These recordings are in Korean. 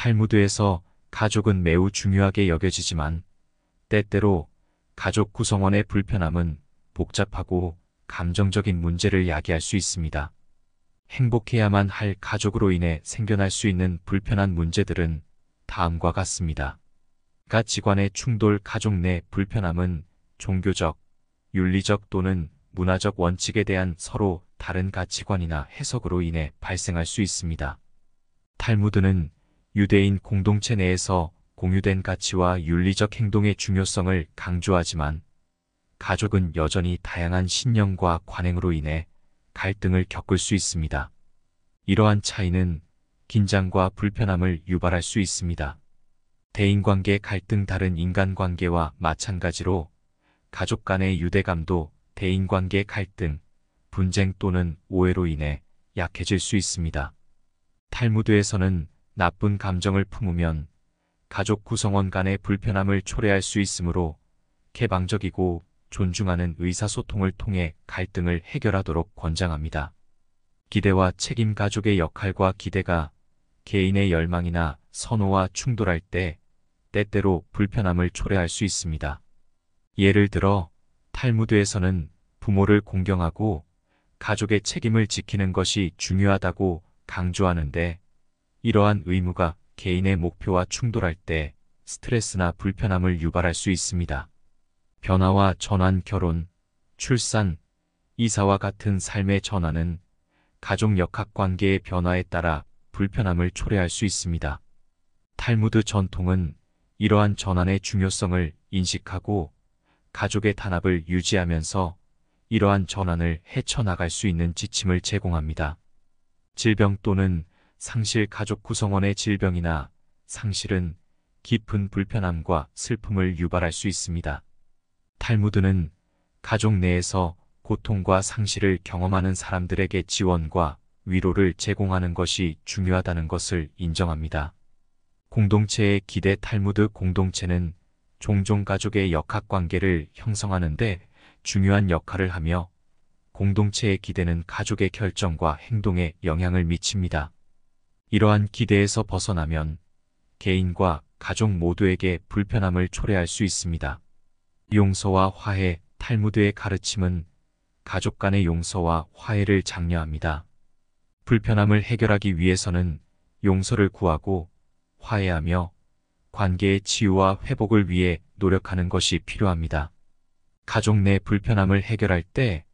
탈무드에서 가족은 매우 중요하게 여겨지지만 때때로 가족 구성원의 불편함은 복잡하고 감정적인 문제를 야기할 수 있습니다. 행복해야만 할 가족으로 인해 생겨날 수 있는 불편한 문제들은 다음과 같습니다. 가치관의 충돌. 가족 내 불편함은 종교적, 윤리적 또는 문화적 원칙에 대한 서로 다른 가치관이나 해석으로 인해 발생할 수 있습니다. 탈무드는 유대인 공동체 내에서 공유된 가치와 윤리적 행동의 중요성을 강조하지만 가족은 여전히 다양한 신념과 관행으로 인해 갈등을 겪을 수 있습니다. 이러한 차이는 긴장과 불편함을 유발할 수 있습니다. 대인관계 갈등. 다른 인간관계와 마찬가지로 가족 간의 유대감도 대인관계 갈등, 분쟁 또는 오해로 인해 약해질 수 있습니다. 탈무드에서는 나쁜 감정을 품으면 가족 구성원 간의 불편함을 초래할 수 있으므로 개방적이고 존중하는 의사소통을 통해 갈등을 해결하도록 권장합니다. 기대와 책임. 가족의 역할과 기대가 개인의 열망이나 선호와 충돌할 때 때때로 불편함을 초래할 수 있습니다. 예를 들어 탈무드에서는 부모를 공경하고 가족의 책임을 지키는 것이 중요하다고 강조하는데 이러한 의무가 개인의 목표와 충돌할 때 스트레스나 불편함을 유발할 수 있습니다. 변화와 전환. 결혼, 출산, 이사와 같은 삶의 전환은 가족 역학관계의 변화에 따라 불편함을 초래할 수 있습니다. 탈무드 전통은 이러한 전환의 중요성을 인식하고 가족의 단합을 유지하면서 이러한 전환을 헤쳐나갈 수 있는 지침을 제공합니다. 질병 또는 상실. 가족 구성원의 질병이나 상실은 깊은 불편함과 슬픔을 유발할 수 있습니다. 탈무드는 가족 내에서 고통과 상실을 경험하는 사람들에게 지원과 위로를 제공하는 것이 중요하다는 것을 인정합니다. 공동체의 기대. 탈무드 공동체는 종종 가족의 역학관계를 형성하는 데 중요한 역할을 하며 공동체의 기대는 가족의 결정과 행동에 영향을 미칩니다. 이러한 기대에서 벗어나면 개인과 가족 모두에게 불편함을 초래할 수 있습니다. 용서와 화해. 탈무드의 가르침은 가족 간의 용서와 화해를 장려합니다. 불편함을 해결하기 위해서는 용서를 구하고 화해하며 관계의 치유와 회복을 위해 노력하는 것이 필요합니다. 가족 내 불편함을 해결할 때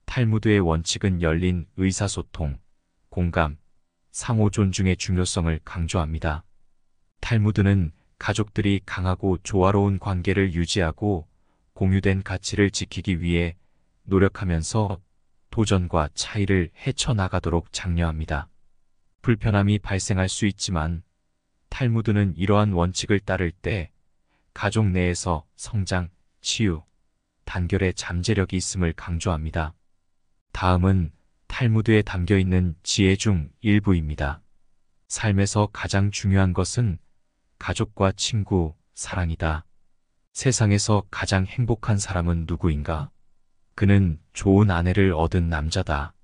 탈무드의 원칙은 열린 의사소통, 공감, 상호 존중의 중요성을 강조합니다. 탈무드는 가족들이 강하고 조화로운 관계를 유지하고 공유된 가치를 지키기 위해 노력하면서 도전과 차이를 헤쳐나가도록 장려합니다. 불편함이 발생할 수 있지만 탈무드는 이러한 원칙을 따를 때 가족 내에서 성장, 치유, 단결의 잠재력이 있음을 강조합니다. 다음은 탈무드에 담겨있는 지혜 중 일부입니다. 삶에서 가장 중요한 것은 가족과 친구, 사랑이다. 세상에서 가장 행복한 사람은 누구인가? 그는 좋은 아내를 얻은 남자다.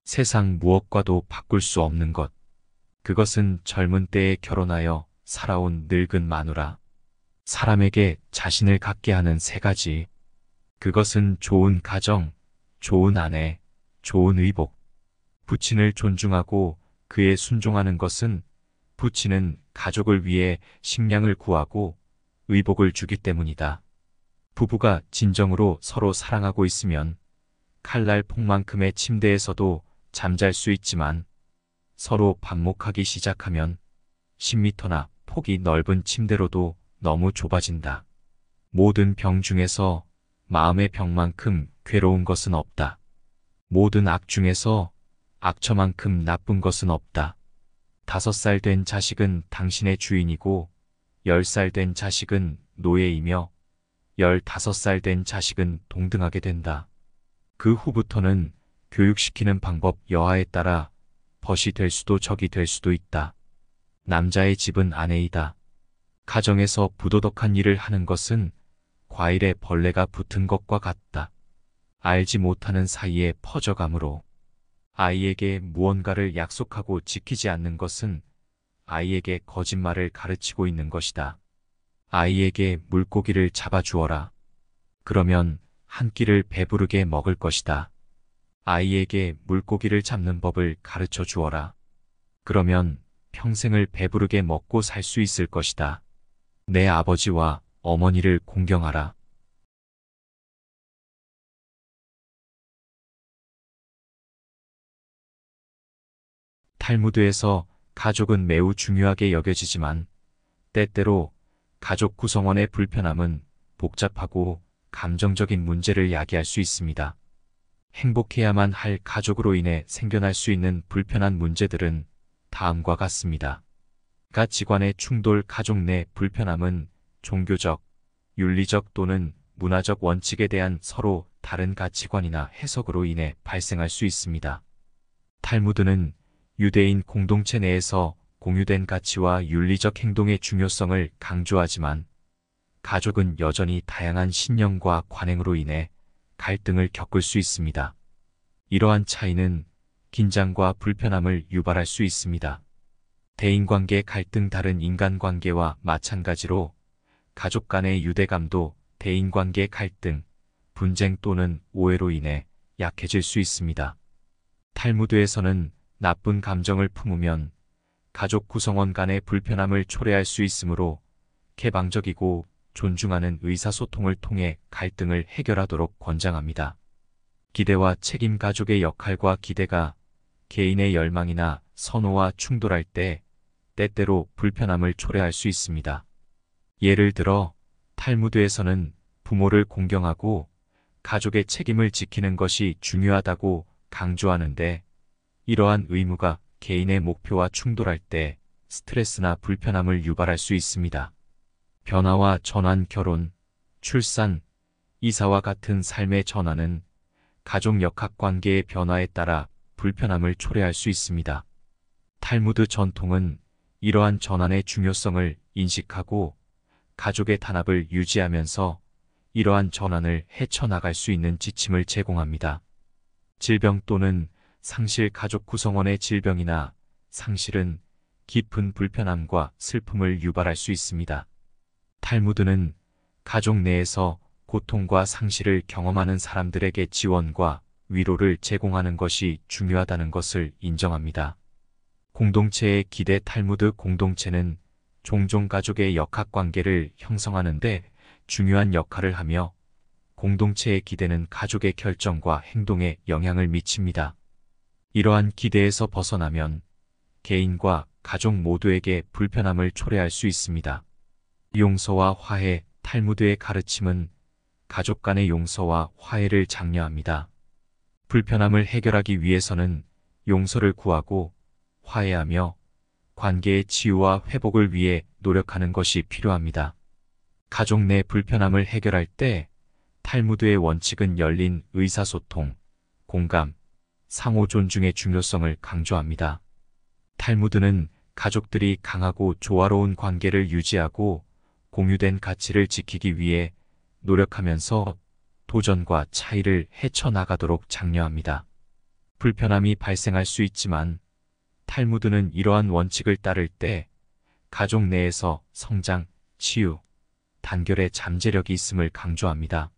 세상 무엇과도 바꿀 수 없는 것. 그것은 젊은 때에 결혼하여 살아온 늙은 마누라. 사람에게 자신을 갖게 하는 세 가지. 그것은 좋은 가정, 좋은 아내, 좋은 의복. 부친을 존중하고 그에 순종하는 것은 부친은 가족을 위해 식량을 구하고 의복을 주기 때문이다. 부부가 진정으로 서로 사랑하고 있으면 칼날 폭만큼의 침대에서도 잠잘 수 있지만 서로 반목하기 시작하면 10m나 폭이 넓은 침대로도 너무 좁아진다. 모든 병 중에서 마음의 병만큼 괴로운 것은 없다. 모든 악 중에서 악처만큼 나쁜 것은 없다. 5살 된 자식은 당신의 주인이고 10살 된 자식은 노예이며 15살 된 자식은 동등하게 된다. 그 후부터는 교육시키는 방법 여하에 따라 벗이 될 수도 적이 될 수도 있다. 남자의 집은 아내이다. 가정에서 부도덕한 일을 하는 것은 과일에 벌레가 붙은 것과 같다. 알지 못하는 사이에 퍼져가므로 아이에게 무언가를 약속하고 지키지 않는 것은 아이에게 거짓말을 가르치고 있는 것이다. 아이에게 물고기를 잡아주어라. 그러면 한 끼를 배부르게 먹을 것이다. 아이에게 물고기를 잡는 법을 가르쳐 주어라. 그러면 평생을 배부르게 먹고 살 수 있을 것이다. 내 아버지와 어머니를 공경하라. 탈무드에서 가족은 매우 중요하게 여겨지지만 때때로 가족 구성원의 불편함은 복잡하고 감정적인 문제를 야기할 수 있습니다. 행복해야만 할 가족으로 인해 생겨날 수 있는 불편한 문제들은 다음과 같습니다. 가치관의 충돌. 가족 내 불편함은 종교적, 윤리적 또는 문화적 원칙에 대한 서로 다른 가치관이나 해석으로 인해 발생할 수 있습니다. 탈무드는 유대인 공동체 내에서 공유된 가치와 윤리적 행동의 중요성을 강조하지만 가족은 여전히 다양한 신념과 관행으로 인해 갈등을 겪을 수 있습니다. 이러한 차이는 긴장과 불편함을 유발할 수 있습니다. 대인관계 갈등. 다른 인간관계와 마찬가지로 가족 간의 유대감도 대인관계 갈등, 분쟁 또는 오해로 인해 약해질 수 있습니다. 탈무드에서는 나쁜 감정을 품으면 가족 구성원 간의 불편함을 초래할 수 있으므로 개방적이고 존중하는 의사소통을 통해 갈등을 해결하도록 권장합니다. 기대와 책임. 가족의 역할과 기대가 개인의 열망이나 선호와 충돌할 때 때때로 불편함을 초래할 수 있습니다. 예를 들어 탈무드에서는 부모를 공경하고 가족의 책임을 지키는 것이 중요하다고 강조하는데 이러한 의무가 개인의 목표와 충돌할 때 스트레스나 불편함을 유발할 수 있습니다. 변화와 전환. 결혼, 출산, 이사와 같은 삶의 전환은 가족 역학관계의 변화에 따라 불편함을 초래할 수 있습니다. 탈무드 전통은 이러한 전환의 중요성을 인식하고 가족의 단합을 유지하면서 이러한 전환을 헤쳐나갈 수 있는 지침을 제공합니다. 질병 또는 상실. 가족 구성원의 질병이나 상실은 깊은 불편함과 슬픔을 유발할 수 있습니다. 탈무드는 가족 내에서 고통과 상실을 경험하는 사람들에게 지원과 위로를 제공하는 것이 중요하다는 것을 인정합니다. 공동체의 기대. 탈무드 공동체는 종종 가족의 역학관계를 형성하는 데 중요한 역할을 하며 공동체의 기대는 가족의 결정과 행동에 영향을 미칩니다. 이러한 기대에서 벗어나면 개인과 가족 모두에게 불편함을 초래할 수 있습니다. 용서와 화해. 탈무드의 가르침은 가족 간의 용서와 화해를 장려합니다. 불편함을 해결하기 위해서는 용서를 구하고 화해하며 관계의 치유와 회복을 위해 노력하는 것이 필요합니다. 가족 내 불편함을 해결할 때 탈무드의 원칙은 열린 의사소통, 공감, 상호 존중의 중요성을 강조합니다. 탈무드는 가족들이 강하고 조화로운 관계를 유지하고 공유된 가치를 지키기 위해 노력하면서 도전과 차이를 헤쳐나가도록 장려합니다. 불편함이 발생할 수 있지만 탈무드는 이러한 원칙을 따를 때 가족 내에서 성장, 치유, 단결의 잠재력이 있음을 강조합니다.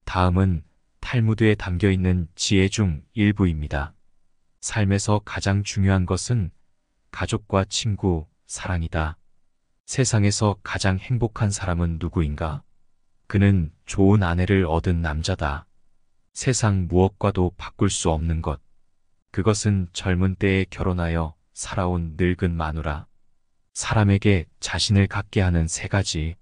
다음은 탈무드에 담겨있는 지혜 중 일부입니다. 삶에서 가장 중요한 것은 가족과 친구, 사랑이다. 세상에서 가장 행복한 사람은 누구인가? 그는 좋은 아내를 얻은 남자다. 세상 무엇과도 바꿀 수 없는 것. 그것은 젊은 때에 결혼하여 살아온 늙은 마누라. 사람에게 자신을 갖게 하는 세 가지.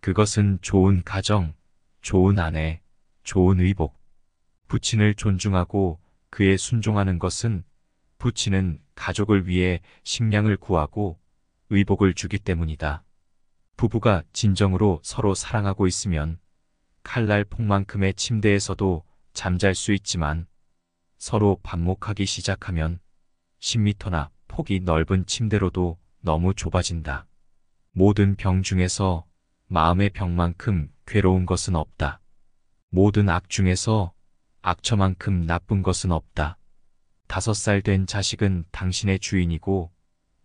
그것은 좋은 가정, 좋은 아내, 좋은 의복. 부친을 존중하고 그에 순종하는 것은 부친은 가족을 위해 식량을 구하고 의복을 주기 때문이다. 부부가 진정으로 서로 사랑하고 있으면 칼날 폭만큼의 침대에서도 잠잘 수 있지만 서로 반목하기 시작하면 10m나 폭이 넓은 침대로도 너무 좁아진다. 모든 병 중에서 마음의 병만큼 괴로운 것은 없다. 모든 악 중에서 악처만큼 나쁜 것은 없다. 5살 된 자식은 당신의 주인이고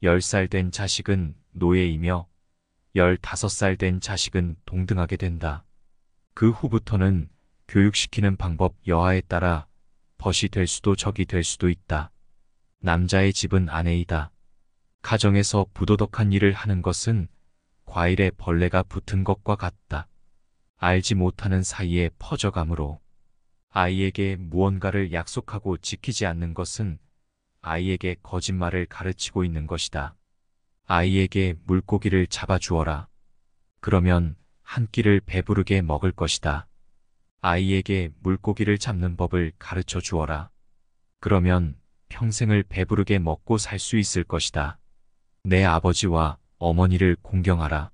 10살 된 자식은 노예이며 15살 된 자식은 동등하게 된다. 그 후부터는 교육시키는 방법 여하에 따라 벗이 될 수도 적이 될 수도 있다. 남자의 집은 아내이다. 가정에서 부도덕한 일을 하는 것은 과일에 벌레가 붙은 것과 같다. 알지 못하는 사이에 퍼져가므로 아이에게 무언가를 약속하고 지키지 않는 것은 아이에게 거짓말을 가르치고 있는 것이다. 아이에게 물고기를 잡아주어라. 그러면 한 끼를 배부르게 먹을 것이다. 아이에게 물고기를 잡는 법을 가르쳐 주어라. 그러면 평생을 배부르게 먹고 살 수 있을 것이다. 내 아버지와 어머니를 공경하라.